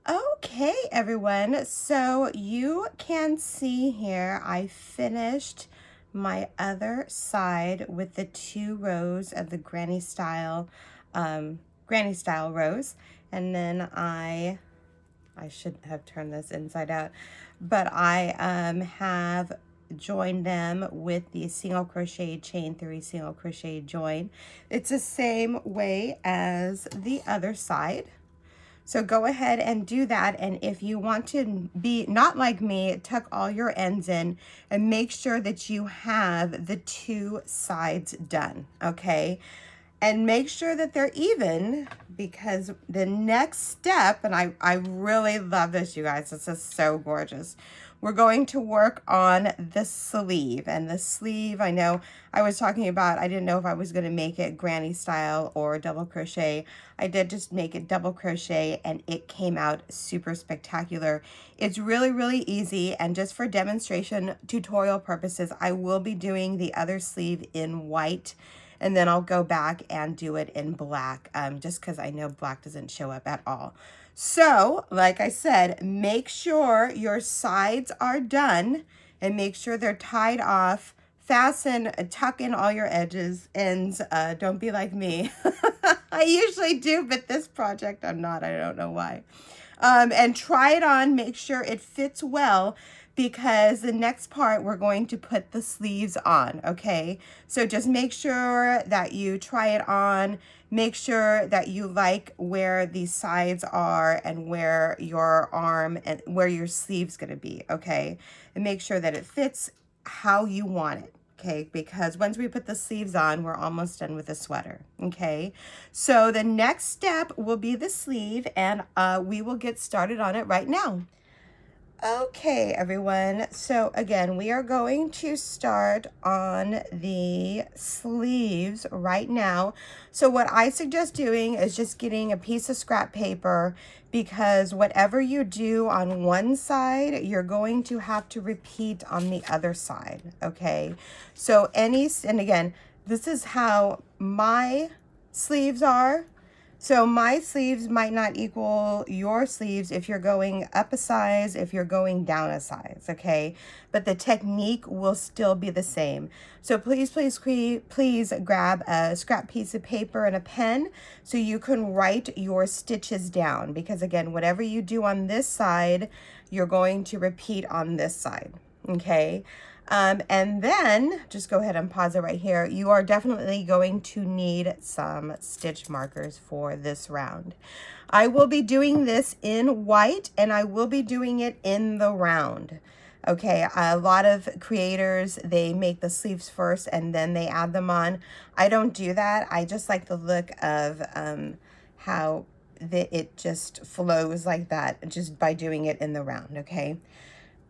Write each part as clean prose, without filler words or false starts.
Okay, everyone, so you can see here I finished my other side with the 2 rows of the granny style rows, and then I should have turned this inside out, but I have joined them with the single crochet chain 3 single crochet join. It's the same way as the other side. So go ahead and do that. And if you want to be not like me, tuck all your ends in and make sure that you have the 2 sides done, okay? And make sure that they're even, because the next step, and I really love this, you guys, this is so gorgeous. We're going to work on the sleeve. And the sleeve, I know I was talking about, I didn't know if I was going to make it granny style or double crochet. I did just make it double crochet and it came out super spectacular. It's really, really easy. And just for demonstration tutorial purposes, I will be doing the other sleeve in white, and then I'll go back and do it in black, just because I know black doesn't show up at all. So, like I said, make sure your sides are done and make sure they're tied off. Fasten, tuck in all your ends. Don't be like me. I usually do, but this project I'm not. I don't know why. And try it on. Make sure it fits well, because the next part we're going to put the sleeves on, okay? So just make sure that you try it on. Make sure that you like where these sides are and where your arm and where your sleeve's gonna be, okay? And make sure that it fits how you want it, okay? Because once we put the sleeves on, we're almost done with the sweater, okay? So the next step will be the sleeve, and we will get started on it right now. Okay, everyone, so again, we are going to start on the sleeves right now. So what I suggest doing is just getting a piece of scrap paper, because whatever you do on one side, you're going to have to repeat on the other side, okay? So and again, this is how my sleeves are. So my sleeves might not equal your sleeves if you're going up a size, if you're going down a size, okay? But the technique will still be the same. So please grab a scrap piece of paper and a pen so you can write your stitches down, because again, whatever you do on this side, you're going to repeat on this side, okay? And then just go ahead and pause it right here. You are definitely going to need some stitch markers for this round. I will be doing this in white, and I will be doing it in the round. Okay, a lot of creators, they make the sleeves first and then they add them on. I don't do that. I just like the look of how it just flows like that just by doing it in the round, okay?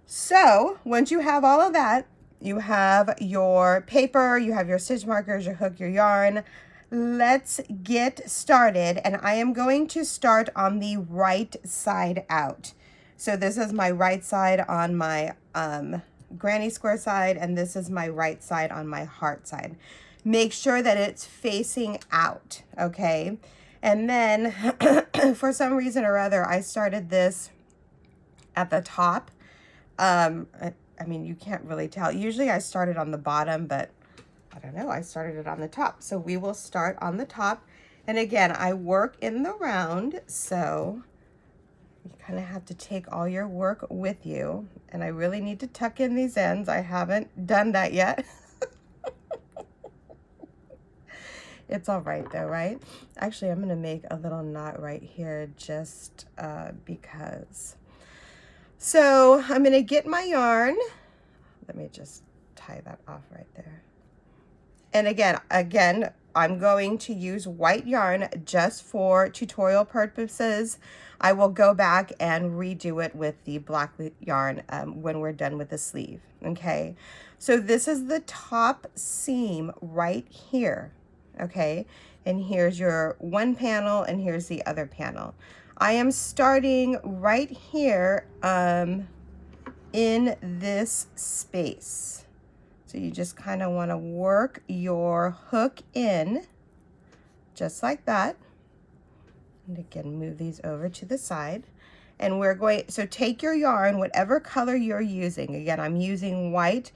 So once you have all of that, you have your paper, you have your stitch markers, your hook, your yarn. Let's get started. And I am going to start on the right side out. So this is my right side on my granny square side, and this is my right side on my heart side. Make sure that it's facing out, okay? And then for some reason or other, I started this at the top. I mean, you can't really tell. Usually I started on the bottom, but I don't know, I started it on the top. So we will start on the top. And again, I work in the round, so you kind of have to take all your work with you. And I really need to tuck in these ends. I haven't done that yet. It's all right though, right? Actually, I'm gonna make a little knot right here just because. So I'm gonna get my yarn. Let me just tie that off right there. And again, I'm going to use white yarn just for tutorial purposes. I will go back and redo it with the black yarn when we're done with the sleeve, okay? So this is the top seam right here, okay? And here's your one panel and here's the other panel. I am starting right here in this space. So you just kind of want to work your hook in just like that. And again, move these over to the side. And we're going, so take your yarn, whatever color you're using. Again, I'm using white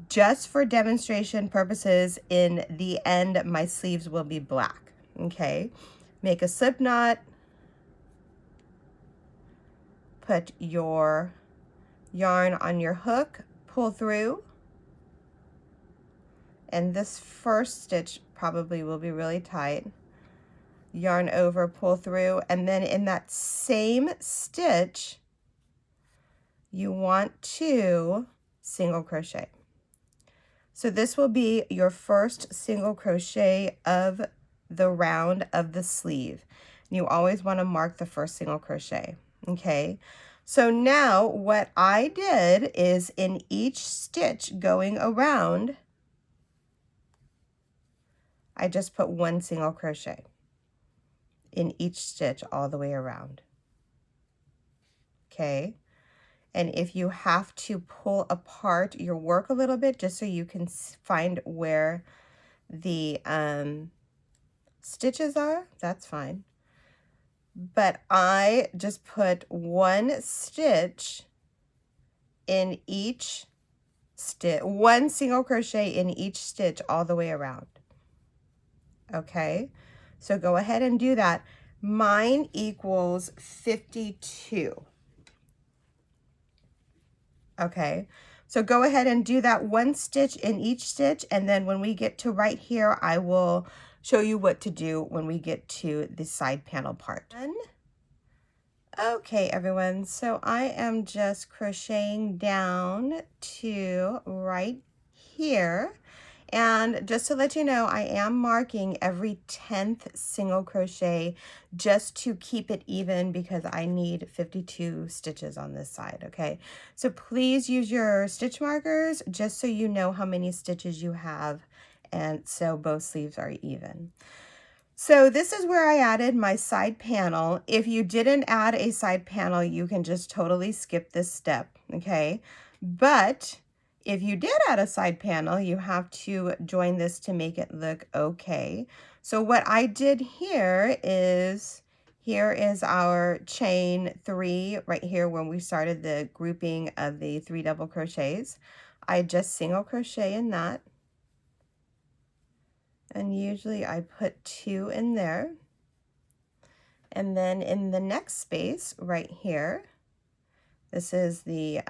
just for demonstration purposes. In the end, my sleeves will be black, okay? Make a slip knot, put your yarn on your hook, pull through, and this first stitch probably will be really tight. Yarn over, pull through, and then in that same stitch, you want to single crochet. So this will be your first single crochet of the round of the sleeve. You always want to mark the first single crochet, okay? So now what I did is in each stitch going around, I just put one single crochet in each stitch all the way around, okay? And if you have to pull apart your work a little bit just so you can find where the stitches are, that's fine. But I just put one stitch in each stitch, one single crochet in each stitch all the way around. Okay, so go ahead and do that. Mine equals 52. Okay, so go ahead and do that one stitch in each stitch, and then when we get to right here, I will show you what to do when we get to the side panel part. Okay, everyone, so I am just crocheting down to right here. And just to let you know, I am marking every 10th single crochet just to keep it even because I need 52 stitches on this side, okay? So please use your stitch markers just so you know how many stitches you have, and so both sleeves are even. So this is where I added my side panel. If you didn't add a side panel, you can just totally skip this step, okay? But if you did add a side panel, you have to join this to make it look okay. So what I did here is our chain 3 right here when we started the grouping of the 3 double crochets. I just single crochet in that. And usually I put 2 in there. And then in the next space right here, this is the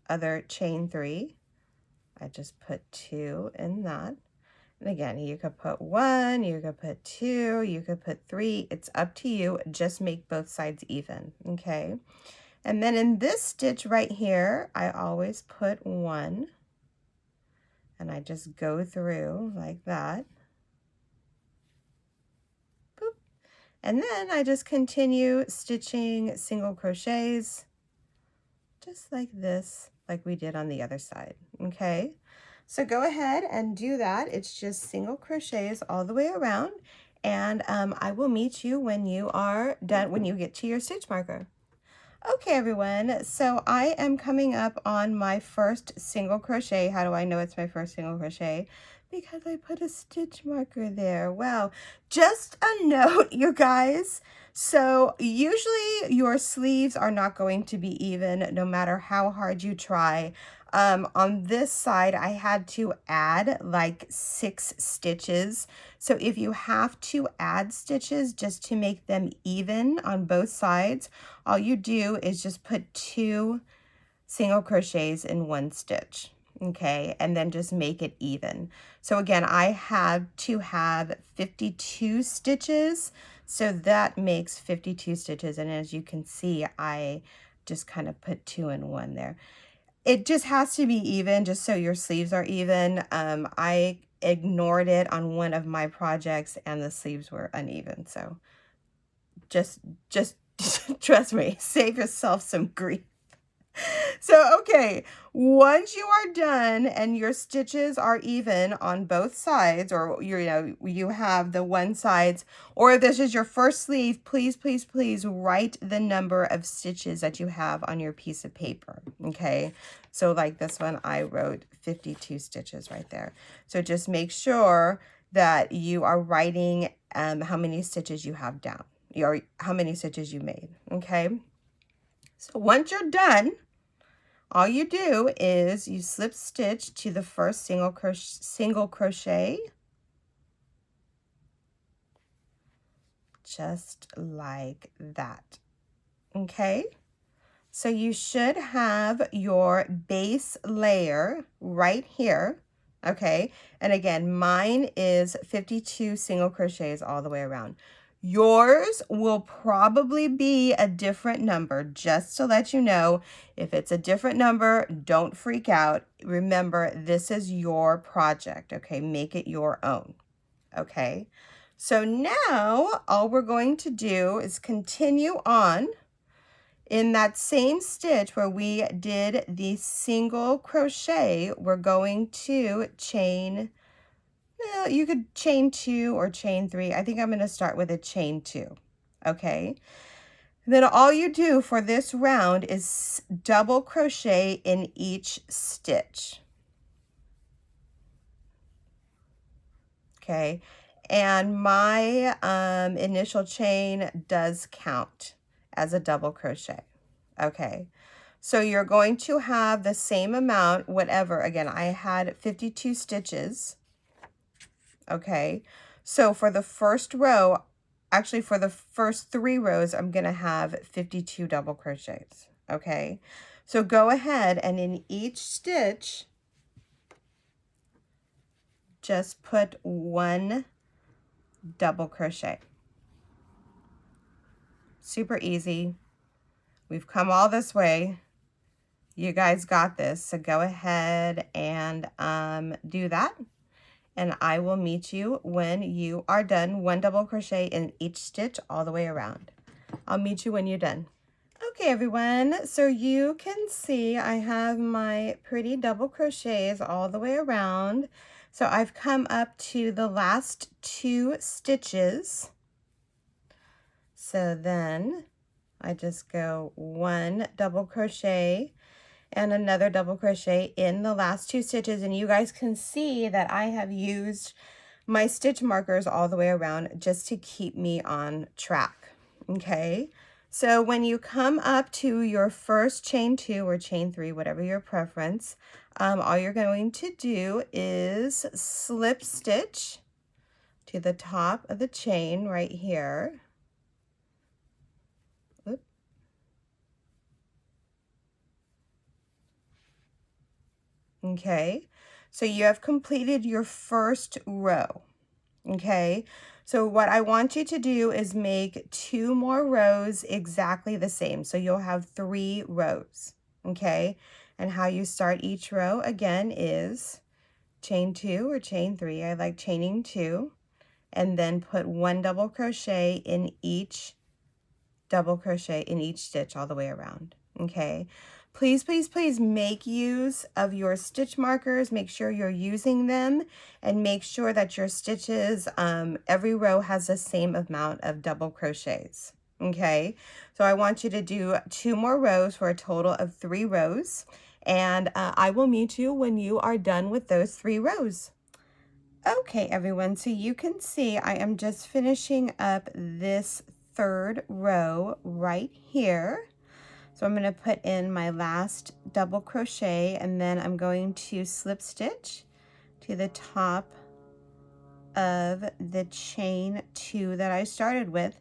other chain 3. I just put 2 in that. And again, you could put 1, you could put 2, you could put 3. It's up to you. Just make both sides even, okay? And then in this stitch right here, I always put 1. And I just go through like that. Boop. And then I just continue stitching single crochets just like this, like we did on the other side, okay? So go ahead and do that. It's just single crochets all the way around, and I will meet you when you are done, when you get to your stitch marker. Okay, everyone, so I am coming up on my first single crochet. How do I know it's my first single crochet? Because I put a stitch marker there. Wow. Just a note, you guys. So usually your sleeves are not going to be even no matter how hard you try. On this side, I had to add like 6 stitches. So if you have to add stitches just to make them even on both sides, all you do is just put 2 single crochets in 1 stitch, okay? And then just make it even. So again, I had to have 52 stitches, so that makes 52 stitches. And as you can see, I just kind of put 2 in 1 there. It just has to be even, just so your sleeves are even. I ignored it on one of my projects and the sleeves were uneven. So just trust me, save yourself some grief. So, okay, once you are done and your stitches are even on both sides, or you have the one sides, or if this is your first sleeve, please, please, please write the number of stitches that you have on your piece of paper, okay? So like this one, I wrote 52 stitches right there. So just make sure that you are writing how many stitches you have down, or how many stitches you made, okay? So once you're done, all you do is you slip stitch to the first single crochet, just like that. Okay, so you should have your base layer right here. Okay, and again, mine is 52 single crochets all the way around. Yours will probably be a different number, just to let you know. If it's a different number, don't freak out. Remember, this is your project, okay? Make it your own, okay? So now all we're going to do is continue on in that same stitch where we did the single crochet. We're going to chain, well, you could chain 2 or chain 3. I think I'm going to start with a chain 2. Okay. Then all you do for this round is double crochet in each stitch. Okay. And my initial chain does count as a double crochet. Okay. So you're going to have the same amount, whatever. Again, I had 52 stitches. Okay. So for the first row, actually for the first 3 rows, I'm going to have 52 double crochets. Okay. So go ahead and in each stitch, just put 1 double crochet. Super easy. We've come all this way. You guys got this. So go ahead and do that. And I will meet you when you are done. 1 double crochet in each stitch all the way around. I'll meet you when you're done. Okay, everyone. So you can see I have my pretty double crochets all the way around. So I've come up to the last 2 stitches. So then I just go 1 double crochet and another double crochet in the last 2 stitches, and you guys can see that I have used my stitch markers all the way around just to keep me on track. Okay, so when you come up to your first chain 2 or chain 3, whatever your preference, all you're going to do is slip stitch to the top of the chain right here. Okay, so you have completed your first row. Okay, so what I want you to do is make 2 more rows exactly the same. So you'll have 3 rows. Okay, and how you start each row again is chain 2 or chain 3. I like chaining 2, and then put 1 double crochet in each double crochet in each stitch all the way around. Okay, please, please, please make use of your stitch markers. Make sure you're using them, and make sure that your stitches, every row has the same amount of double crochets. Okay, so I want you to do 2 more rows for a total of 3 rows, and I will meet you when you are done with those 3 rows. Okay, everyone, so you can see I am just finishing up this 3rd row right here. So I'm going to put in my last double crochet, and then I'm going to slip stitch to the top of the chain 2 that I started with.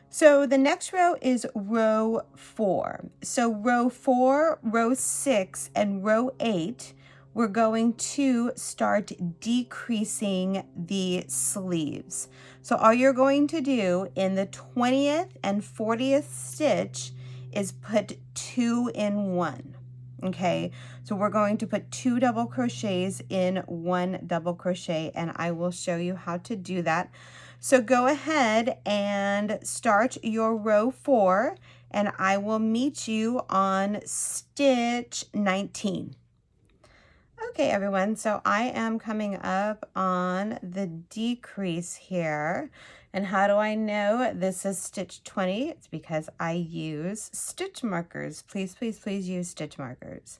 So the next row is row 4. So row 4, row 6, and row 8, we're going to start decreasing the sleeves. So all you're going to do in the 20th and 40th stitch is put 2 in 1. Okay, so we're going to put 2 double crochets in 1 double crochet, and I will show you how to do that. So go ahead and start your row 4, and I will meet you on stitch 19. Okay, everyone, so I am coming up on the decrease here. And how do I know this is stitch 20? It's because I use stitch markers. Please, please, please use stitch markers.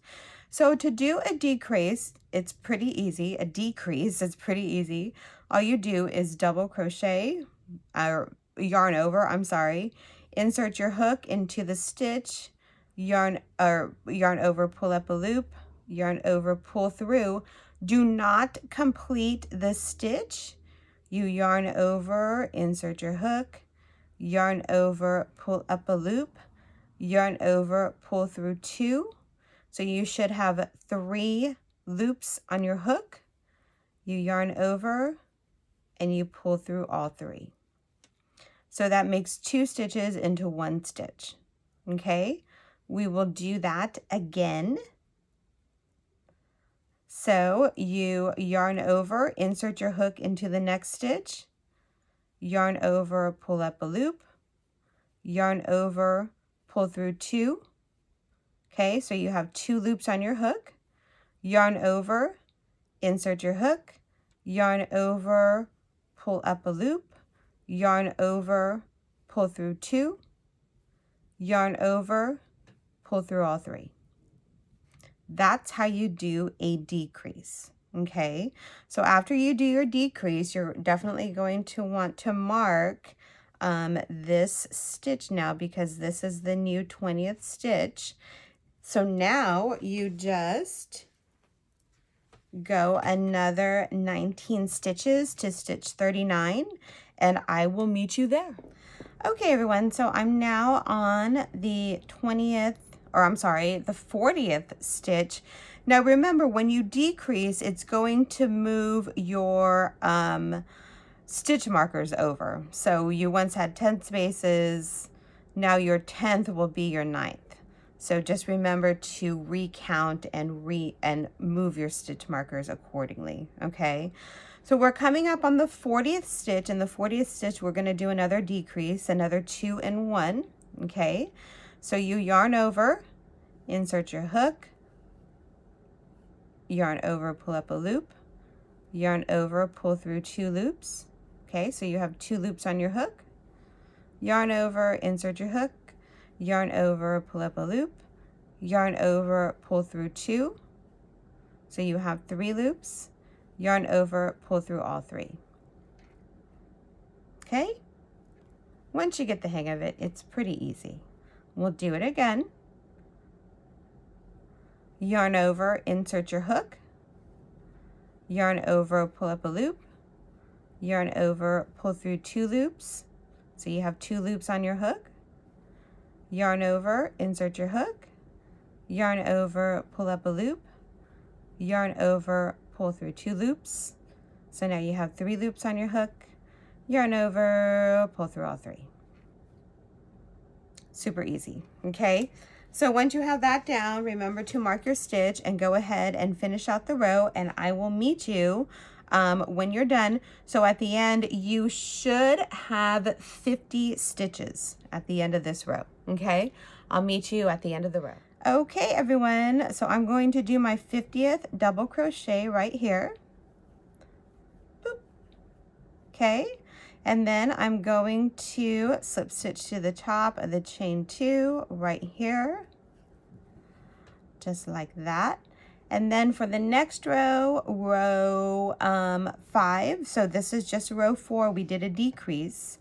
So to do a decrease, it's pretty easy. A decrease, it's pretty easy. All you do is double crochet, or yarn over, I'm sorry. Insert your hook into the stitch, yarn over, pull up a loop, yarn over, pull through. Do not complete the stitch. You yarn over, insert your hook, yarn over, pull up a loop, yarn over, pull through 2. So you should have 3 loops on your hook. You yarn over and you pull through all 3. So that makes 2 stitches into 1 stitch. Okay, we will do that again. So you yarn over, insert your hook into the next stitch, yarn over, pull up a loop, yarn over, pull through 2. Okay, so you have 2 loops on your hook, yarn over, insert your hook, yarn over, pull up a loop, yarn over, pull through 2, yarn over, pull through all 3. That's how you do a decrease. Okay, so after you do your decrease, you're definitely going to want to mark this stitch now, because this is the new 20th stitch. So now you just go another 19 stitches to stitch 39, and I will meet you there. Okay, everyone, so I'm now on the 20th, or I'm sorry, the 40th stitch. Now remember, when you decrease, it's going to move your stitch markers over. So you once had 10 spaces, now your 10th will be your 9th. So just remember to recount and move your stitch markers accordingly, okay? So we're coming up on the 40th stitch. In the 40th stitch, we're going to do another decrease, another 2 and 1, okay? So you yarn over, insert your hook, yarn over, pull up a loop, yarn over, pull through 2 loops, okay? So you have 2 loops on your hook, yarn over, insert your hook, yarn over, pull up a loop, yarn over, pull through 2. So you have 3 loops, yarn over, pull through all 3. Okay? Once you get the hang of it, it's pretty easy. We'll do it again. Yarn over, insert your hook, yarn over, pull up a loop, yarn over, pull through 2 loops. So you have 2 loops on your hook, yarn over, insert your hook, yarn over, pull up a loop, yarn over, pull through 2 loops. So now you have 3 loops on your hook, yarn over, pull through all 3. Super easy, okay? So once you have that down, remember to mark your stitch and go ahead and finish out the row, and I will meet you when you're done. So at the end, you should have 50 stitches at the end of this row, okay? I'll meet you at the end of the row. Okay, everyone, so I'm going to do my 50th double crochet right here. Boop. Okay, and then I'm going to slip stitch to the top of the chain 2 right here, just like that. And then for the next row, row 5, so this is just row 4, we did a decrease.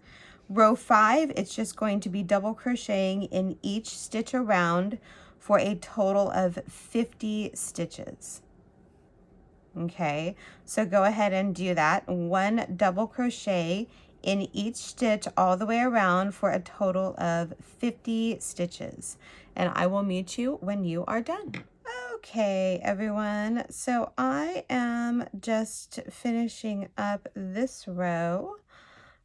Row 5, it's just going to be double crocheting in each stitch around for a total of 50 stitches. Okay, so go ahead and do that. 1 double crochet in each stitch all the way around for a total of 50 stitches. And I will meet you when you are done. Okay, everyone, so I am just finishing up this row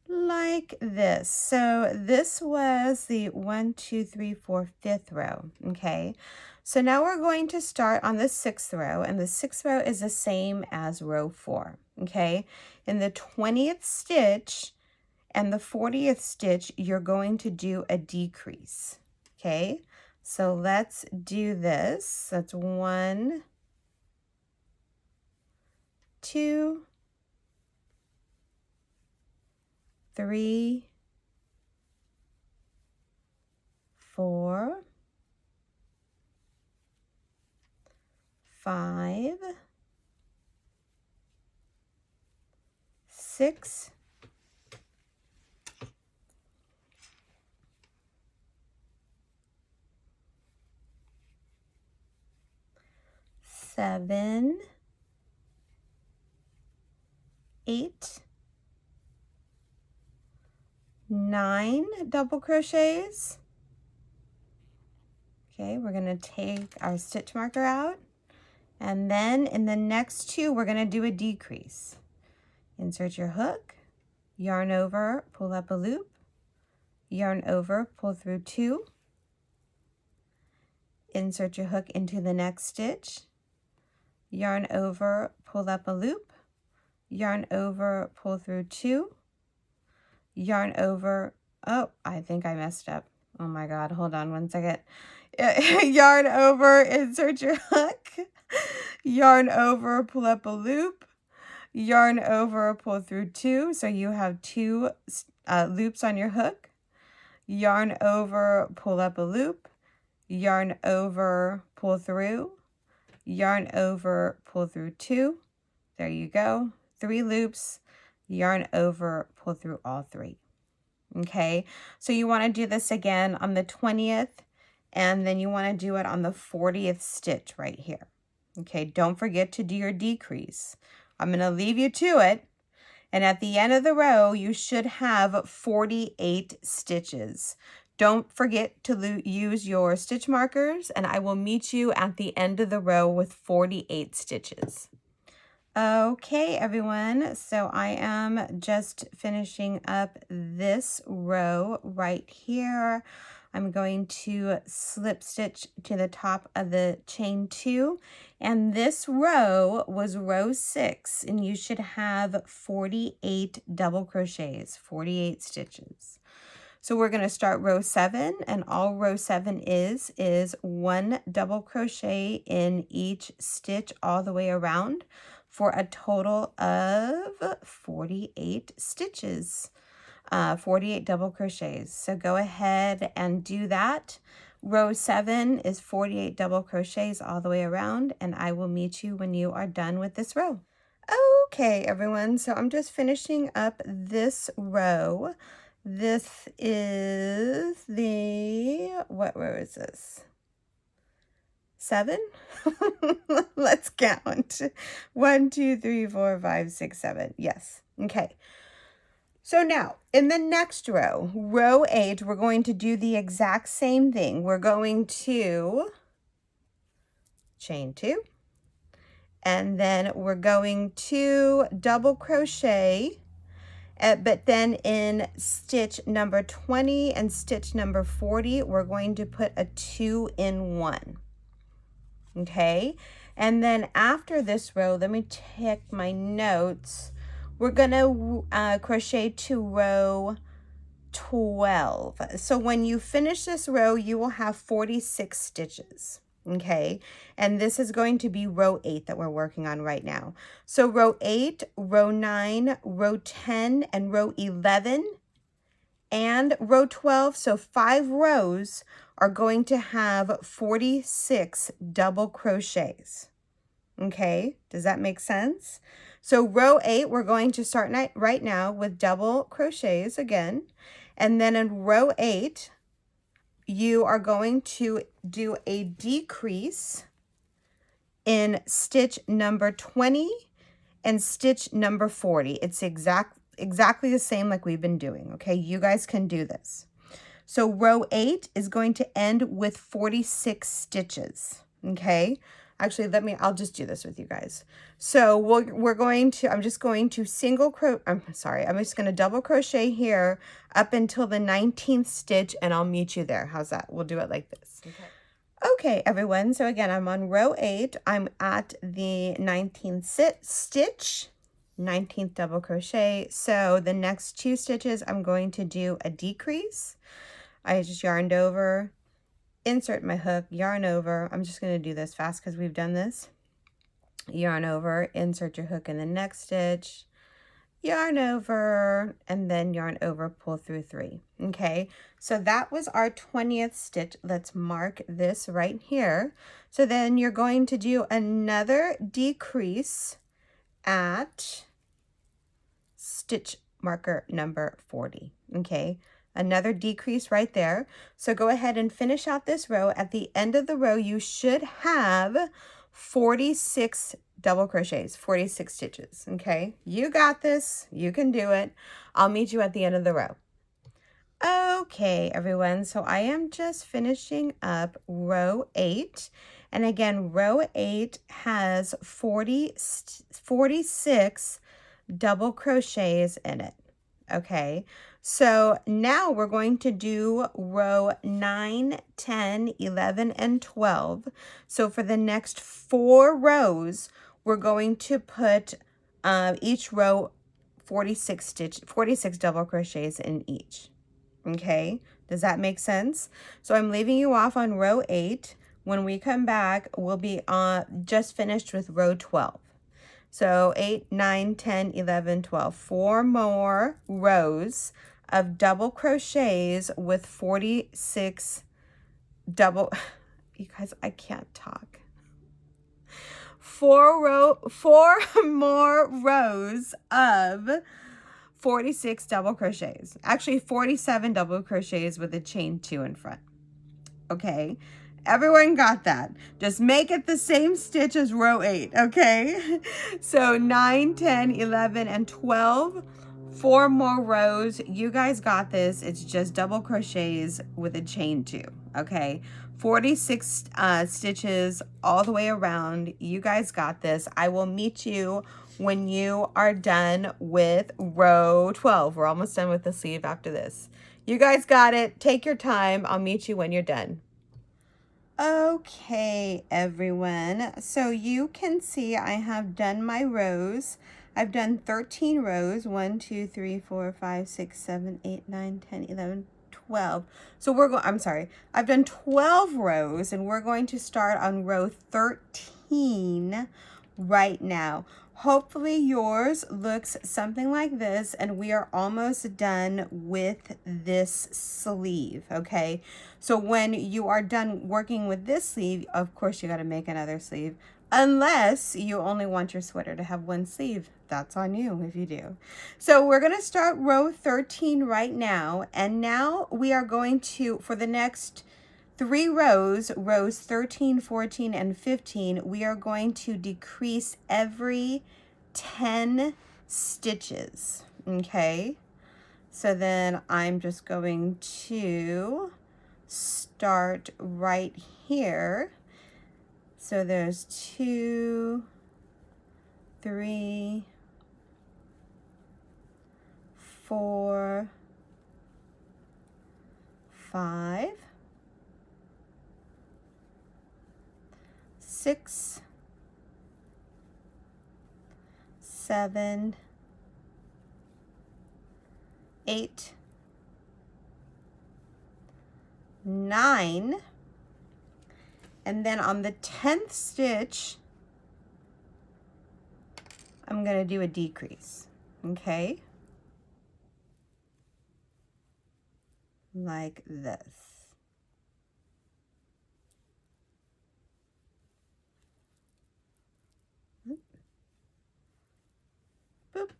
like this. So this was the 1, 2, 3, 4, 5th row, okay? So now we're going to start on the 6th row, and the 6th row is the same as row 4, okay? In the 20th stitch and the 40th stitch, you're going to do a decrease, okay? So let's do this. That's 1, 2, 3, 4, 5, 6, 7, 8, 9 double crochets. Okay, we're going to take our stitch marker out, and then in the next 2 we're going to do a decrease. Insert your hook, yarn over, pull up a loop, yarn over, pull through 2, insert your hook into the next stitch, yarn over, pull up a loop, yarn over, pull through 2, yarn over, oh, I think I messed up. Oh my God, hold on one second. Yarn over, insert your hook, yarn over, pull up a loop, yarn over, pull through 2, so you have 2 loops on your hook, yarn over, pull up a loop, yarn over, pull through, yarn over, pull through 2, there you go, 3 loops, yarn over, pull through all 3. Okay, so you want to do this again on the 20th, and then you want to do it on the 40th stitch right here. Okay, don't forget to do your decrease. I'm going to leave you to it, and at the end of the row you should have 48 stitches. Don't forget to use your stitch markers, and I will meet you at the end of the row with 48 stitches. Okay, everyone, so I am just finishing up this row right here. I'm going to slip stitch to the top of the chain 2, and this row was row 6, and you should have 48 double crochets, 48 stitches. So we're going to start row 7, and all row 7 is 1 double crochet in each stitch all the way around, for a total of 48 stitches, 48 double crochets. So go ahead and do that. Row 7 is 48 double crochets all the way around, and I will meet you when you are done with this row. Okay, everyone, so I'm just finishing up this row. This is the, what row is this? 7? Let's count. 1, 2, 3, 4, 5, 6, 7. Yes. Okay. So now in the next row, row 8, we're going to do the exact same thing. We're going to chain 2, and then we're going to double crochet, but then in stitch number 20 and stitch number 40, we're going to put a 2-in-1. Okay, and then after this row, let me check my notes. We're gonna crochet to row 12. So when you finish this row, you will have 46 stitches. Okay, and this is going to be row 8 that we're working on right now. So row 8, row 9, row 10, and row 11, and row 12, so 5 rows are going to have 46 double crochets. Okay, does that make sense? So row 8, we're going to start right now with double crochets again, and then in row 8, you are going to do a decrease in stitch number 20 and stitch number 40. It's exactly the same like we've been doing, okay? You guys can do this. So row 8 is going to end with 46 stitches, okay? Actually, I'll just do this with you guys. So I'm just going to double crochet here up until the 19th stitch, and I'll meet you there. How's that? We'll do it like this. Okay, everyone, so again, I'm on row 8. I'm at the 19th stitch, 19th double crochet. So the next 2 stitches, I'm going to do a decrease. I just yarned over, insert my hook, yarn over. I'm just going to do this fast because we've done this. Yarn over, insert your hook in the next stitch, yarn over, and then yarn over, pull through 3. Okay, so that was our 20th stitch. Let's mark this right here. So then you're going to do another decrease at stitch marker number 40. Okay, another decrease right there. So go ahead and finish out this row. At the end of the row, you should have 46 double crochets, 46 stitches, okay? You got this, you can do it. I'll meet you at the end of the row. Okay, everyone, so I am just finishing up row 8. And again, row 8 has 46 double crochets in it, okay? So now we're going to do row 9, 10, 11, and 12. So for the next 4 rows, we're going to put each row 46 double crochets in each. Okay, does that make sense? So I'm leaving you off on row 8. When we come back, we'll be just finished with row 12. So 8, 9, 10, 11, 12. 4 more rows of double crochets with 46 double, you guys, I can't talk. 4 more rows of 46 double crochets. Actually 47 double crochets with a chain 2 in front. Okay, everyone got that. Just make it the same stitch as row 8, okay? So 9, 10, 11, and 12. 4 more rows. You guys got this. It's just double crochets with a chain 2, okay? 46 stitches all the way around. You guys got this. I will meet you when you are done with row 12. We're almost done with the sleeve after this. You guys got it. Take your time. I'll meet you when you're done. Okay, everyone. So you can see I have done my rows. I've done 13 rows. 1, 2, 3, 4, 5, 6, 7, 8, 9, 10, 11, 12. So we're going, I'm sorry. I've done 12 rows and we're going to start on row 13 right now. Hopefully yours looks something like this, and we are almost done with this sleeve, okay? So when you are done working with this sleeve, of course you got to make another sleeve, unless you only want your sweater to have one sleeve. That's on you if you do. So we're going to start row 13 right now, and now we are going to, for the next 3 rows, rows 13, 14, and 15, we are going to decrease every 10 stitches, okay? So then I'm just going to start right here. So there's 2, 3, 4, 5, 6, 7, 8, 9, and then on the 10th stitch, I'm going to do a decrease, okay? Like this. Boop.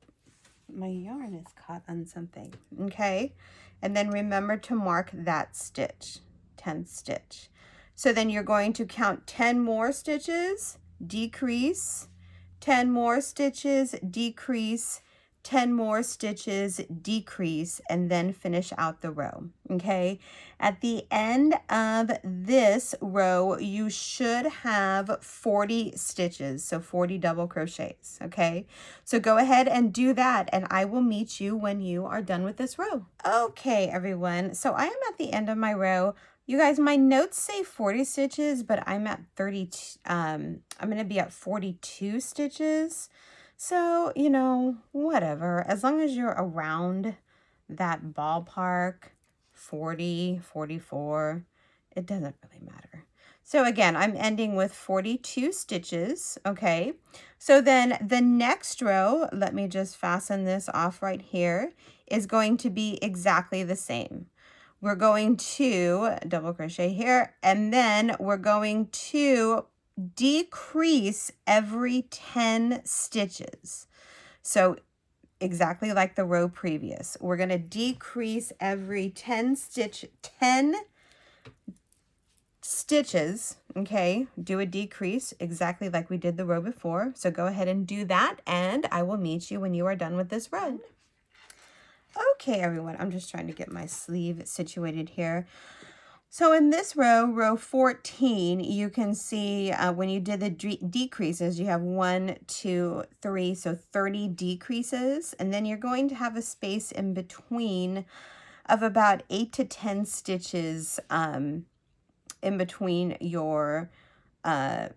My yarn is caught on something, okay? And then remember to mark that stitch, 10th stitch. So then you're going to count 10 more stitches, decrease, 10 more stitches, decrease, 10 more stitches, decrease, and then finish out the row, okay? At the end of this row, you should have 40 stitches, so 40 double crochets, okay? So go ahead and do that, and I will meet you when you are done with this row. Okay, everyone, so I am at the end of my row. You guys, my notes say 40 stitches, but I'm at 32, I'm going to be at 42 stitches. So, you know, whatever. As long as you're around that ballpark, 40, 44, it doesn't really matter. So again, I'm ending with 42 stitches, okay? So then the next row, let me just fasten this off right here, is going to be exactly the same. We're going to double crochet here, and then we're going to decrease every 10 stitches. So exactly like the row previous, we're going to decrease every 10 stitches, okay, do a decrease exactly like we did the row before. So go ahead and do that, and I will meet you when you are done with this row. Okay, everyone, I'm just trying to get my sleeve situated here. So in this row, row 14, you can see when you did the decreases, you have 1, 2, 3, so 30 decreases. And then you're going to have a space in between of about 8 to 10 stitches in between your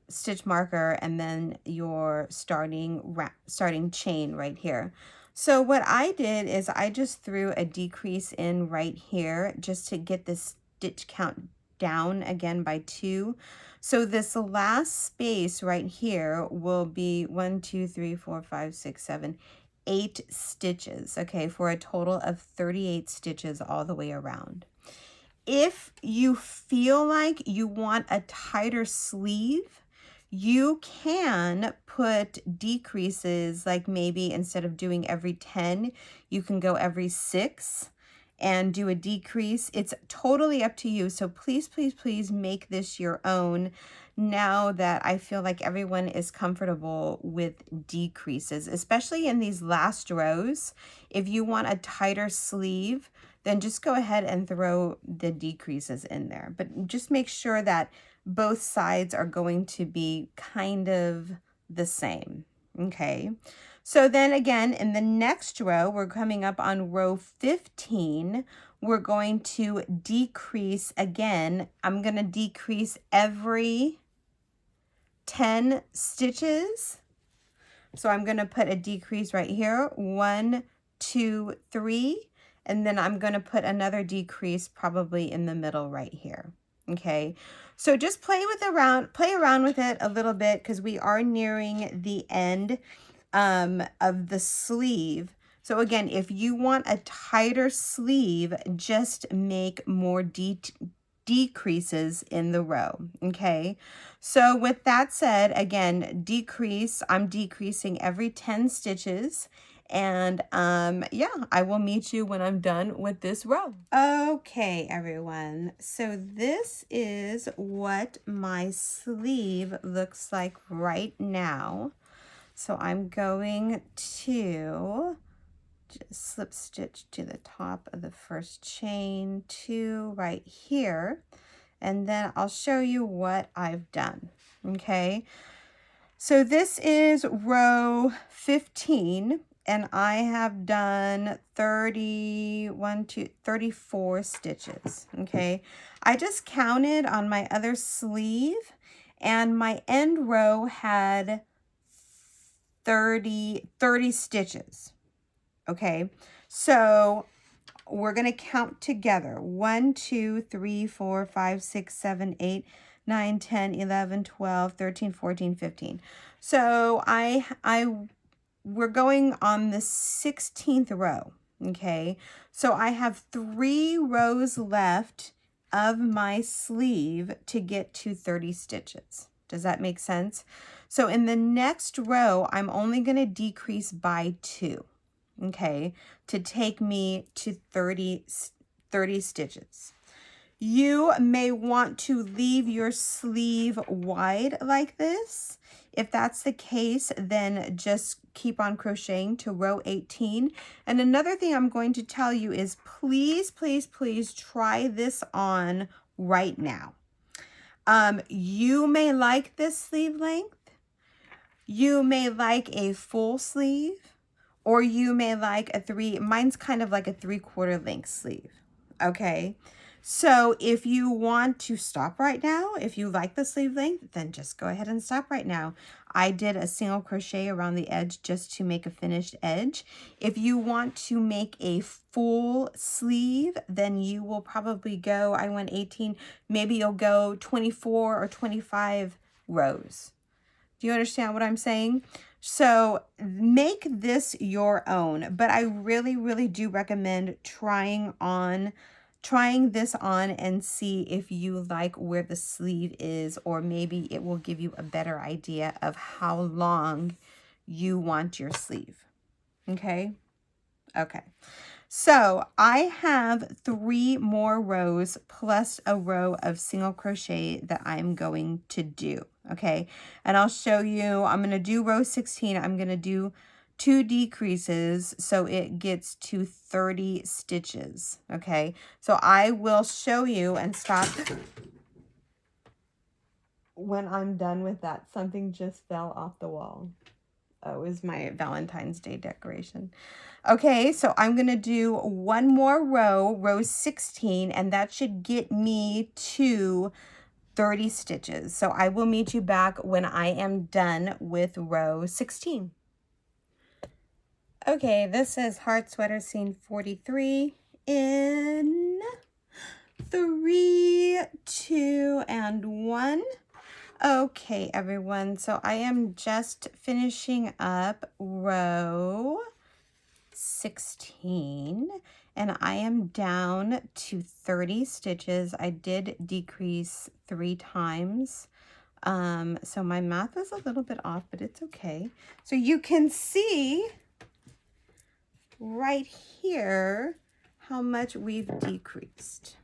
stitch marker and then your starting chain right here. So what I did is I just threw a decrease in right here just to get this stitch count down again by 2. So this last space right here will be 1, 2, 3, 4, 5, 6, 7, 8 stitches, okay, for a total of 38 stitches all the way around. If you feel like you want a tighter sleeve, you can put decreases, like maybe instead of doing every 10, you can go every 6 and do a decrease. It's totally up to you. So please, please, please make this your own now that I feel like everyone is comfortable with decreases, especially in these last rows. If you want a tighter sleeve, then just go ahead and throw the decreases in there. But just make sure that both sides are going to be kind of the same, okay? So then again, in the next row, we're coming up on row 15. We're going to decrease again. I'm going to decrease every 10 stitches. So I'm going to put a decrease right here, 1, 2, 3. And then I'm going to put another decrease probably in the middle right here. Okay, so just play around with it a little bit because we are nearing the end of the sleeve. So again, if you want a tighter sleeve, just make more decreases in the row. Okay, so with that said, again, decrease, I'm decreasing every 10 stitches. And yeah, I will meet you when I'm done with this row. Okay, everyone. So this is what my sleeve looks like right now. So I'm going to just slip stitch to the top of the first chain, 2 right here, and then I'll show you what I've done. Okay, so this is row 15. And I have done 34 stitches, okay? I just counted on my other sleeve, and my end row had 30 stitches, okay? So we're going to count together. 1, 2, 3, 4, 5, 6, 7, 8, 9, 10, 11, 12, 13, 14, 15. So we're going on the 16th row, okay? So I have 3 rows left of my sleeve to get to 30 stitches. Does that make sense? So in the next row, I'm only going to decrease by 2, okay, to take me to 30 stitches. You may want to leave your sleeve wide like this. If that's the case, then just keep on crocheting to row 18. And another thing I'm going to tell you is please, please, please try this on right now. You may like this sleeve length. You may like a full sleeve, or you may like mine's kind of like a 3/4 length sleeve, okay? So if you want to stop right now, if you like the sleeve length, then just go ahead and stop right now. I did a single crochet around the edge just to make a finished edge. If you want to make a full sleeve, then you will probably go, I went 18, maybe you'll go 24 or 25 rows. Do you understand what I'm saying? So make this your own, but I really, really do recommend trying this on and see if you like where the sleeve is, or maybe it will give you a better idea of how long you want your sleeve. Okay? Okay. So I have 3 more rows plus a row of single crochet that I'm going to do, okay? And I'll show you, I'm going to do row 16. I'm going to do 2 decreases so it gets to 30 stitches, okay? So I will show you and stop when I'm done with that. Something just fell off the wall. Oh, it was my Valentine's Day decoration. Okay, so I'm going to do one more row, row 16, and that should get me to 30 stitches. So I will meet you back when I am done with row 16. Okay, this is Heart Sweater Scene 43 in 3, 2, and 1. Okay, everyone, so I am just finishing up row 16 and I am down to 30 stitches. I did decrease 3 times. So my math is a little bit off, but it's okay. So you can see right here how much we've decreased.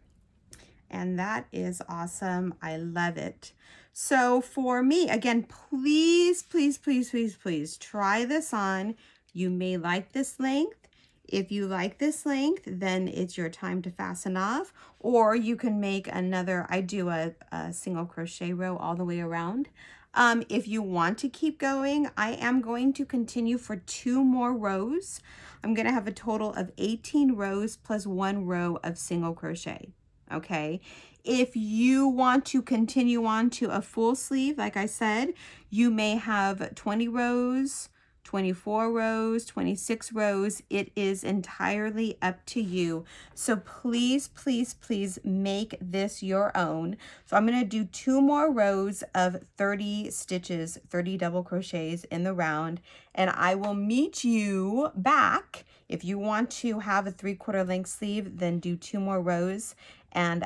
And that is awesome. I love it. So for me, again, please, please, please, please, please try this on. You may like this length. If you like this length, then it's your time to fasten off. Or you can make another, I do a single crochet row all the way around. If you want to keep going, I am going to continue for 2 more rows. I'm going to have a total of 18 rows plus 1 row of single crochet. Okay, if you want to continue on to a full sleeve, like I said, you may have 20 rows, 24 rows, 26 rows. It is entirely up to you. So please, please, please make this your own. So I'm going to do 2 more rows of 30 stitches, 30 double crochets in the round, and I will meet you back. If you want to have a 3/4 length sleeve, then do 2 more rows, and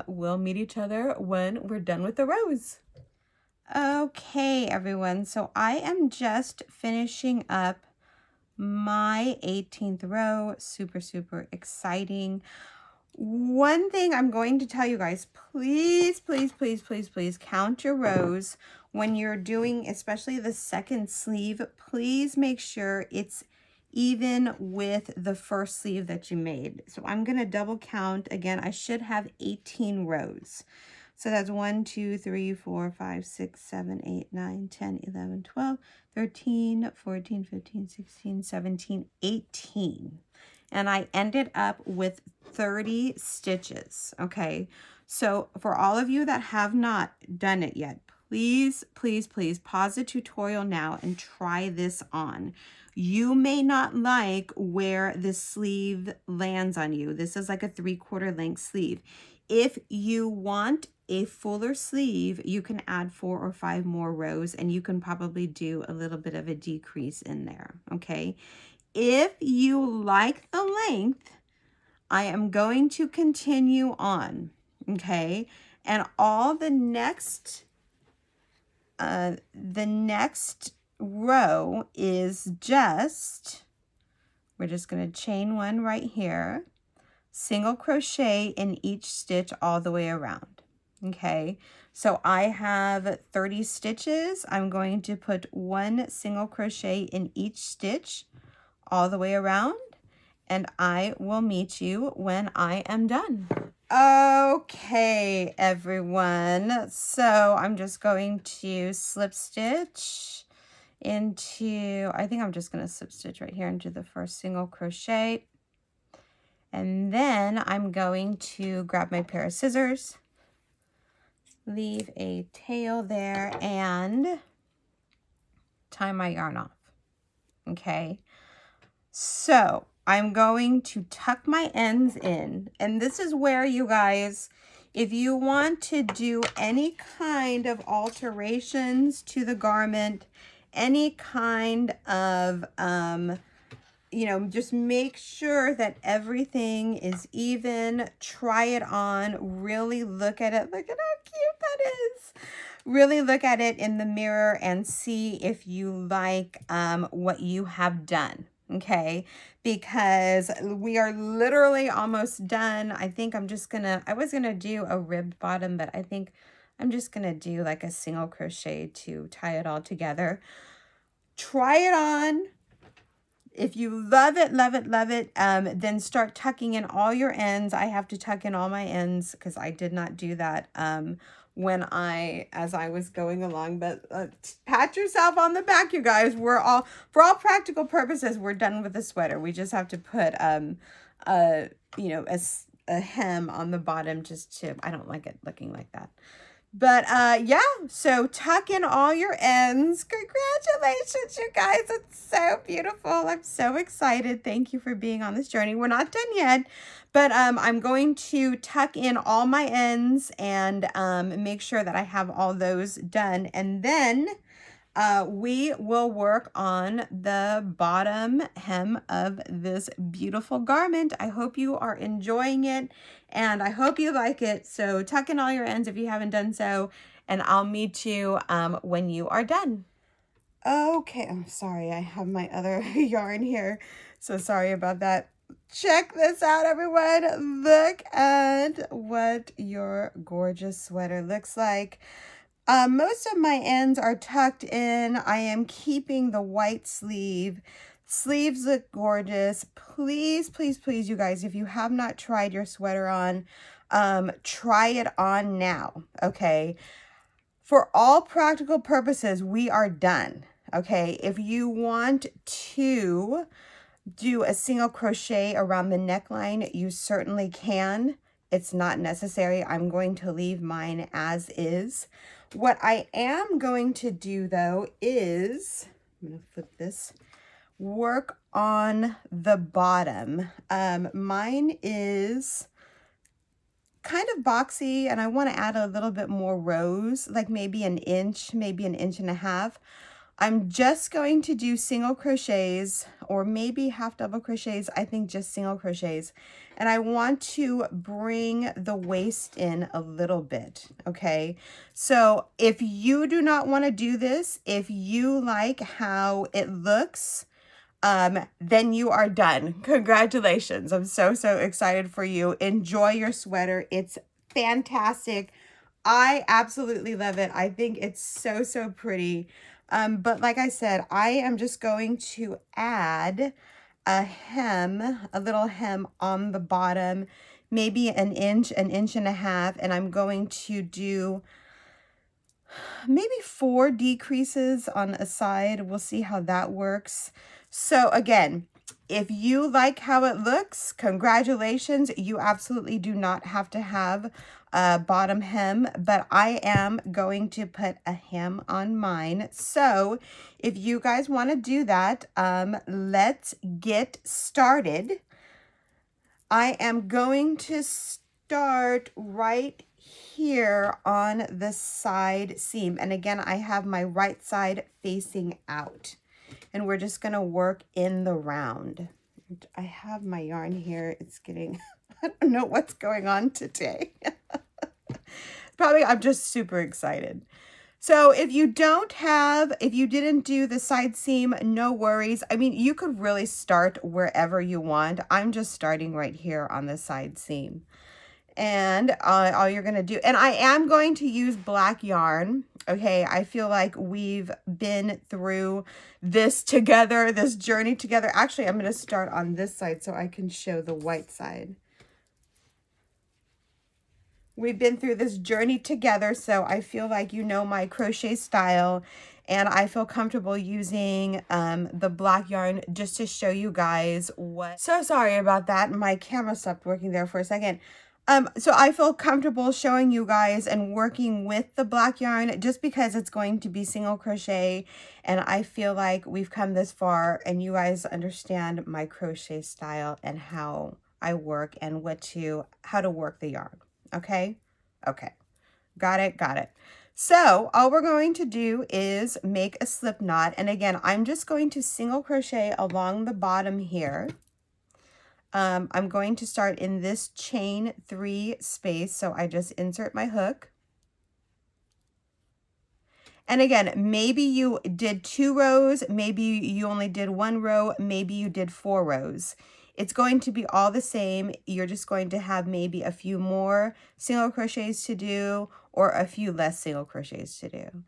we'll meet each other when we're done with the rows. Okay, everyone, so I am just finishing up my 18th row. Super, super exciting. One thing I'm going to tell you guys, please, please, please, please, please count your rows when you're doing, especially the second sleeve. Please make sure it's even with the first sleeve that you made. So I'm going to double count. Again, I should have 18 rows. So that's 1, 2, 3, 4, 5, 6, 7, 8, 9, 10, 11, 12, 13, 14, 15, 16, 17, 18. And I ended up with 30 stitches, okay? So for all of you that have not done it yet, please, please, please pause the tutorial now and try this on. You may not like where the sleeve lands on you. This is like a 3/4 length sleeve. If you want a fuller sleeve, you can add 4 or 5 more rows, and you can probably do a little bit of a decrease in there, okay? If you like the length, I am going to continue on, okay? And all the next row is just, we're just going to chain 1 right here, single crochet in each stitch all the way around. Okay, so I have 30 stitches. I'm going to put 1 single crochet in each stitch all the way around, and I will meet you when I am done. Okay, everyone, so I'm just going to slip stitch into, I think I'm just going to slip stitch right here into the first single crochet, and then I'm going to grab my pair of scissors, leave a tail there, and tie my yarn off. Okay, so I'm going to tuck my ends in, and this is where, you guys, if you want to do any kind of alterations to the garment, any kind of you know, just make sure that everything is even. Try it on. Really look at it. Look at how cute that is. Really look at it in the mirror and see if you like what you have done. okay? Because we are literally almost done. I think I'm just gonna, I was gonna do a ribbed bottom, but I think I'm just gonna do like a single crochet to tie it all together. Try it on. If you love it, love it, love it, then start tucking in all your ends. I have to tuck in all my ends because I did not do that as I was going along. But pat yourself on the back, you guys. For all practical purposes, we're done with the sweater. We just have to put you know, a hem on the bottom just to, I don't like it looking like that. But yeah, so tuck in all your ends. Congratulations, you guys. It's so beautiful. I'm so excited. Thank you for being on this journey. We're not done yet, but I'm going to tuck in all my ends and make sure that I have all those done. And then we will work on the bottom hem of this beautiful garment. I hope you are enjoying it and I hope you like it. So tuck in all your ends if you haven't done so, and I'll meet you when you are done. Okay, I'm sorry, I have my other yarn here. So sorry about that. Check this out, everyone. Look at what your gorgeous sweater looks like. Most of my ends are tucked in. I am keeping the white sleeve. Sleeves look gorgeous. Please, please, please, you guys, if you have not tried your sweater on, try it on now, okay? For all practical purposes, we are done, okay? If you want to do a single crochet around the neckline, you certainly can. It's not necessary. I'm going to leave mine as is. What I am going to do though is, I'm going to flip this, work on the bottom. Mine is kind of boxy and I want to add a little bit more rows, like maybe an inch, maybe an inch and a half. I'm just going to do single crochets or maybe half double crochets. I think just single crochets. And I want to bring the waist in a little bit, okay? So if you do not want to do this, if you like how it looks, then you are done. Congratulations. I'm so, so excited for you. Enjoy your sweater. It's fantastic. I absolutely love it. I think it's so, so pretty. But like I said, I am just going to add a hem, a little hem on the bottom, maybe an inch and a half. And I'm going to do maybe 4 decreases on a side. We'll see how that works. So again, if you like how it looks, congratulations. You absolutely do not have to have a bottom hem, but I am going to put a hem on mine. So if you guys want to do that, let's get started. I am going to start right here on the side seam. And again, I have my right side facing out. And we're just going to work in the round. I have my yarn here. It's getting, I don't know what's going on today. Probably I'm just super excited. So if you didn't do the side seam, no worries. I mean, you could really start wherever you want. I'm just starting right here on the side seam. And all you're going to do, and I am going to use black yarn. Okay, I feel like we've been through this together, this journey together. Actually, I'm going to start on this side so I can show the white side. We've been through this journey together, so I feel like you know my crochet style, and I feel comfortable using the black yarn just to show you guys what. So sorry about that. My camera stopped working there for a second. So I feel comfortable showing you guys and working with the black yarn just because it's going to be single crochet, and I feel like we've come this far and you guys understand my crochet style and how I work and how to work the yarn. Okay? Okay. Got it. Got it. So all we're going to do is make a slip knot. And again, I'm just going to single crochet along the bottom here. I'm going to start in this chain 3 space. So I just insert my hook. And again, maybe you did 2 rows, maybe you only did 1 row, maybe you did 4 rows. It's going to be all the same. You're just going to have maybe a few more single crochets to do or a few less single crochets to do.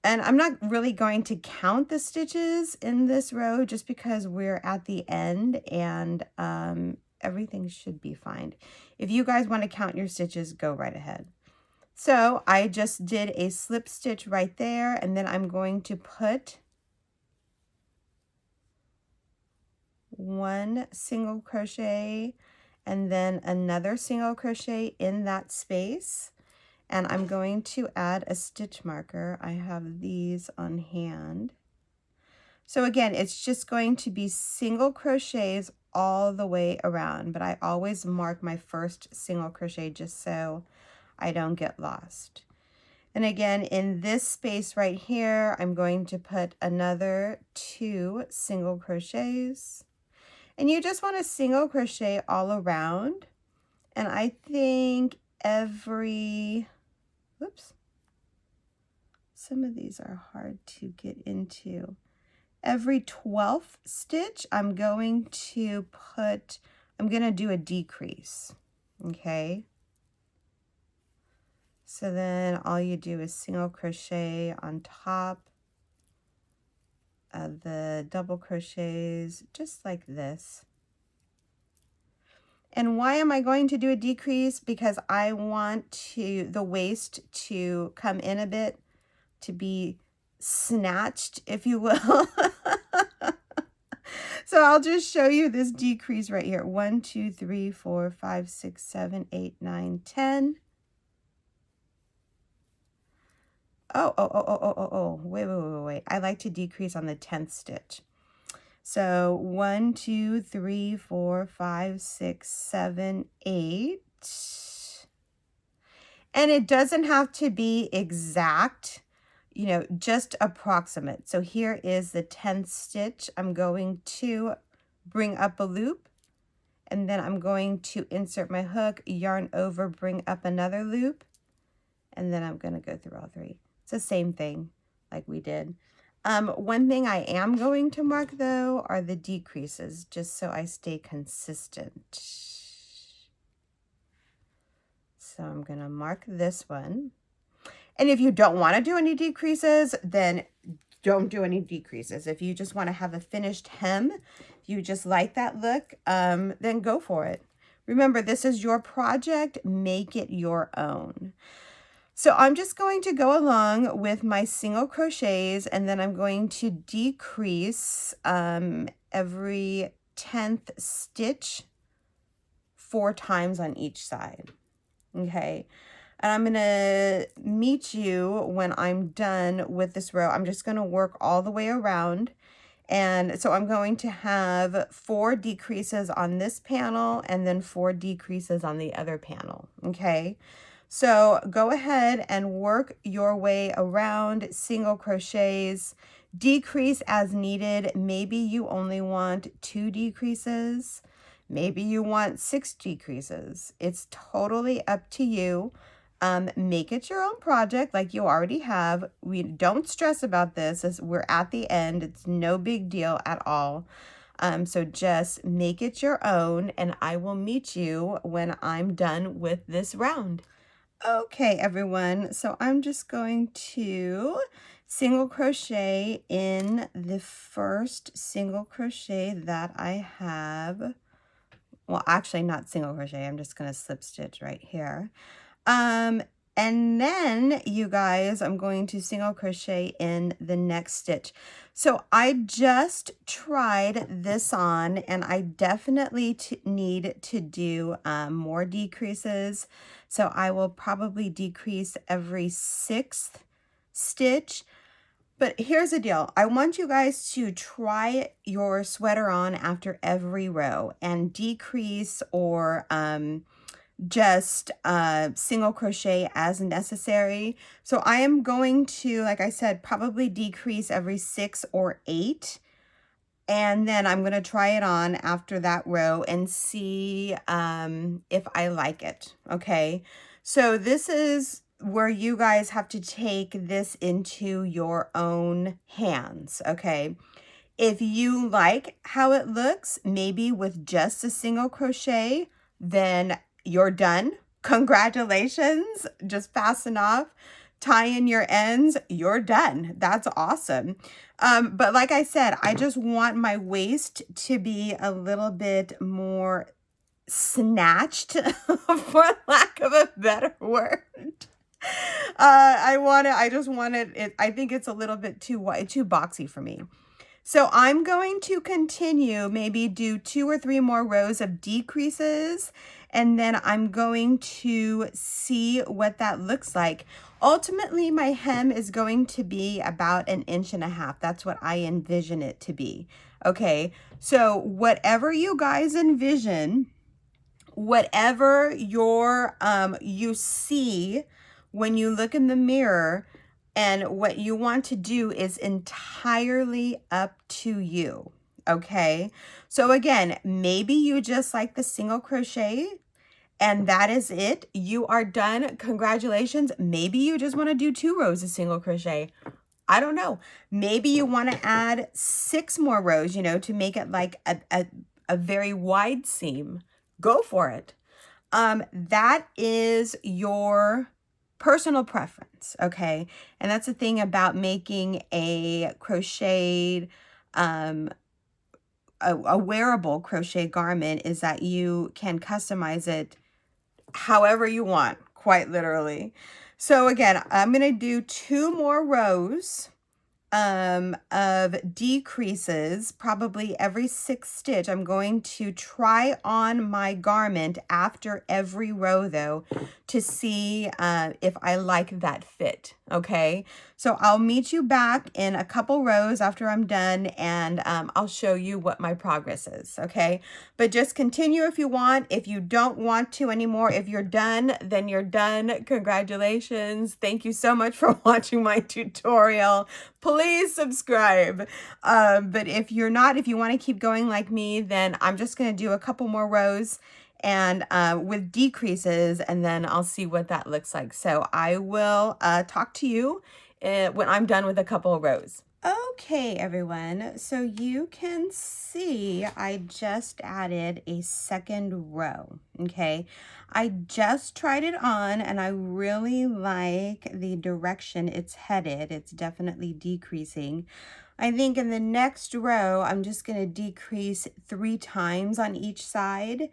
And I'm not really going to count the stitches in this row just because we're at the end and everything should be fine. If you guys want to count your stitches, go right ahead. So I just did a slip stitch right there, and then I'm going to put 1 single crochet and then another single crochet in that space. And I'm going to add a stitch marker. I have these on hand. So again, it's just going to be single crochets all the way around, but I always mark my first single crochet just so I don't get lost. And again, in this space right here, I'm going to put another 2 single crochets. And you just want to single crochet all around. And I think every, whoops, some of these are hard to get into. Every 12th stitch, I'm going to do a decrease, okay? So then all you do is single crochet on top of the double crochets, just like this. And why am I going to do a decrease? Because I want the waist to come in a bit, to be snatched, if you will. So I'll just show you this decrease right here. 1, 2, 3, 4, 5, 6, 7, 8, 9, 10. Wait. I like to decrease on the 10th stitch. So 1, 2, 3, 4, 5, 6, 7, 8. And it doesn't have to be exact, you know, just approximate. So here is the 10th stitch. I'm going to bring up a loop, and then I'm going to insert my hook, yarn over, bring up another loop, and then I'm going to go through all 3. It's the same thing like we did. One thing I am going to mark though are the decreases, just so I stay consistent. So I'm going to mark this one. And if you don't want to do any decreases, then don't do any decreases. If you just want to have a finished hem, if you just like that look, then go for it. Remember, this is your project. Make it your own. So I'm just going to go along with my single crochets, and then I'm going to decrease every 10th stitch 4 times on each side. Okay. And I'm going to meet you when I'm done with this row. I'm just going to work all the way around. And so I'm going to have 4 decreases on this panel and then 4 decreases on the other panel. Okay. So go ahead and work your way around single crochets, decrease as needed. Maybe you only want 2 decreases. Maybe you want 6 decreases. It's totally up to you. Make it your own project like you already have. We don't stress about this as we're at the end. It's no big deal at all. So just make it your own, and I will meet you when I'm done with this round. Okay, everyone, so I'm just going to single crochet in the first single crochet that I have. Well, actually not single crochet. I'm just going to slip stitch right here. And then you guys, I'm going to single crochet in the next stitch. So I just tried this on, and I definitely need to do more decreases. So I will probably decrease every 6th stitch. But here's the deal. I want you guys to try your sweater on after every row and decrease or just single crochet as necessary. So I am going to, like I said, probably decrease every 6 or 8. And then I'm going to try it on after that row and see if I like it. Okay. So this is where you guys have to take this into your own hands, okay? If you like how it looks, maybe with just a single crochet, then you're done. Congratulations, just fasten off, tie in your ends, you're done. That's awesome. But like I said, I just want my waist to be a little bit more snatched, for lack of a better word. I just want it, I think it's a little bit too wide, too boxy for me. So I'm going to continue, maybe do 2 or 3 more rows of decreases, and then I'm going to see what that looks like. Ultimately, my hem is going to be about 1.5 inches. That's what I envision it to be. Okay, so whatever you guys envision, whatever you see when you look in the mirror, and what you want to do is entirely up to you, okay? So again, maybe you just like the single crochet and that is it. You are done. Congratulations. Maybe you just want to do 2 rows of single crochet. I don't know. Maybe you want to add 6 more rows, you know, to make it like a very wide seam. Go for it. That is your personal preference, okay? And that's the thing about making a crocheted, a wearable crochet garment, is that you can customize it however you want, quite literally. So again, I'm going to do 2 more rows of decreases, probably every 6th stitch. I'm going to try on my garment after every row though, to see if I like that fit, okay? So I'll meet you back in a couple rows after I'm done, and I'll show you what my progress is, okay? But just continue if you want. If you don't want to anymore, if you're done, then you're done. Congratulations. Thank you so much for watching my tutorial. Please subscribe. But if you're not, if you want to keep going like me, then I'm just going to do a couple more rows and with decreases, and then I'll see what that looks like. So I will talk to you when I'm done with a couple of rows. Okay, everyone, so you can see I just added a 2nd row, okay? I just tried it on and I really like the direction it's headed. It's definitely decreasing. I think in the next row, I'm just going to decrease 3 times on each side.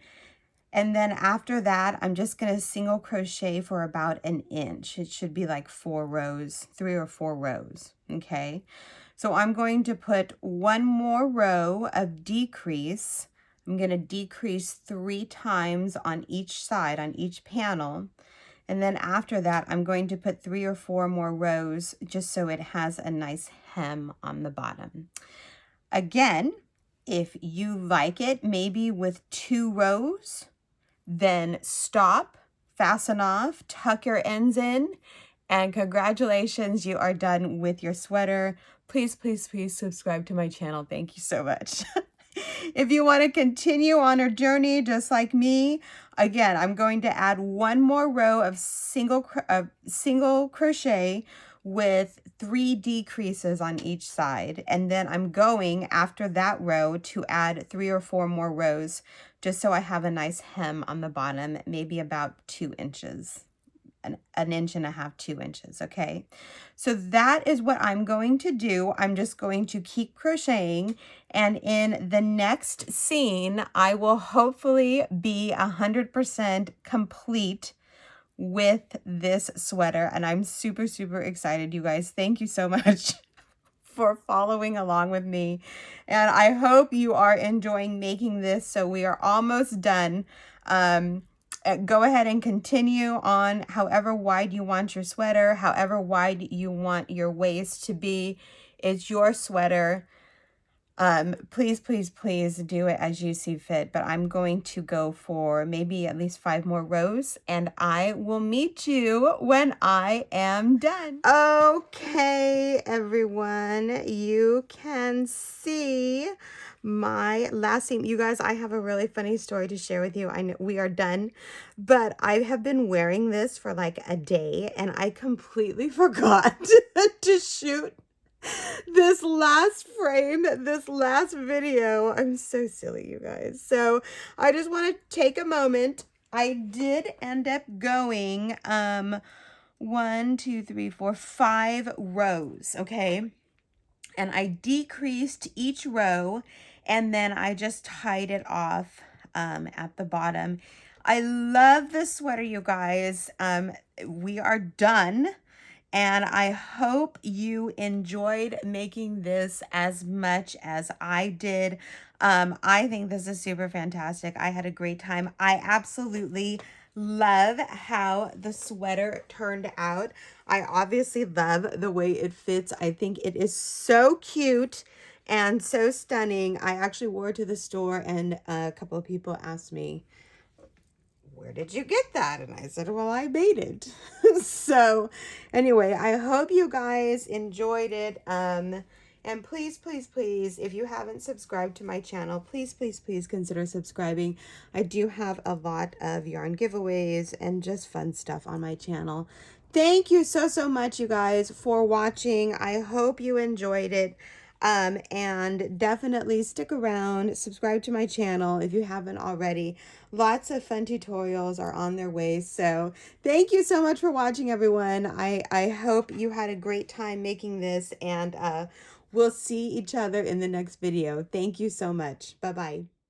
And then after that, I'm just going to single crochet for about 1 inch. It should be like 4 rows, 3 or 4 rows, okay? So I'm going to put 1 more row of decrease. I'm going to decrease 3 times on each side, on each panel. And then after that, I'm going to put 3 or 4 more rows just so it has a nice hem on the bottom. Again, if you like it, maybe with 2 rows, then stop, fasten off, tuck your ends in, and congratulations, you are done with your sweater. Please, please, please subscribe to my channel. Thank you so much. If you want to continue on a journey just like me, again, I'm going to add 1 more row of single crochet with 3 decreases on each side. And then I'm going after that row to add 3 or 4 more rows just so I have a nice hem on the bottom, maybe about 2 inches. An 1.5 inches, 2 inches, okay? So that is what I'm going to do. I'm just going to keep crocheting, and in the next scene, I will hopefully be 100% complete with this sweater, and I'm super, super excited, you guys. Thank you so much for following along with me, and I hope you are enjoying making this. So we are almost done. Go ahead and continue on however wide you want your sweater, however wide you want your waist to be. It's your sweater. Please, please, please do it as you see fit. But I'm going to go for maybe at least 5 more rows, and I will meet you when I am done. Okay, everyone, you can see my last seam. You guys, I have a really funny story to share with you. I know we are done, but I have been wearing this for like a day and I completely forgot to shoot this last frame, this last video. I'm so silly, you guys. So I just want to take a moment. I did end up going 1, 2, 3, 4, 5 rows, okay? And I decreased each row and then I just tied it off at the bottom. I love this sweater, you guys. We are done. And I hope you enjoyed making this as much as I did. I think this is super fantastic. I had a great time. I absolutely love how the sweater turned out. I obviously love the way it fits. I think it is so cute and so stunning. I actually wore it to the store and a couple of people asked me, where did you get that? And I said, well, I made it. So anyway, I hope you guys enjoyed it. And please, please, please, if you haven't subscribed to my channel, please, please, please consider subscribing. I do have a lot of yarn giveaways and just fun stuff on my channel. Thank you so, so much, you guys, for watching. I hope you enjoyed it. And definitely stick around, subscribe to my channel if you haven't already. Lots of fun tutorials are on their way. So thank you so much for watching, everyone. I hope you had a great time making this, and we'll see each other in the next video. Thank you so much. Bye-bye.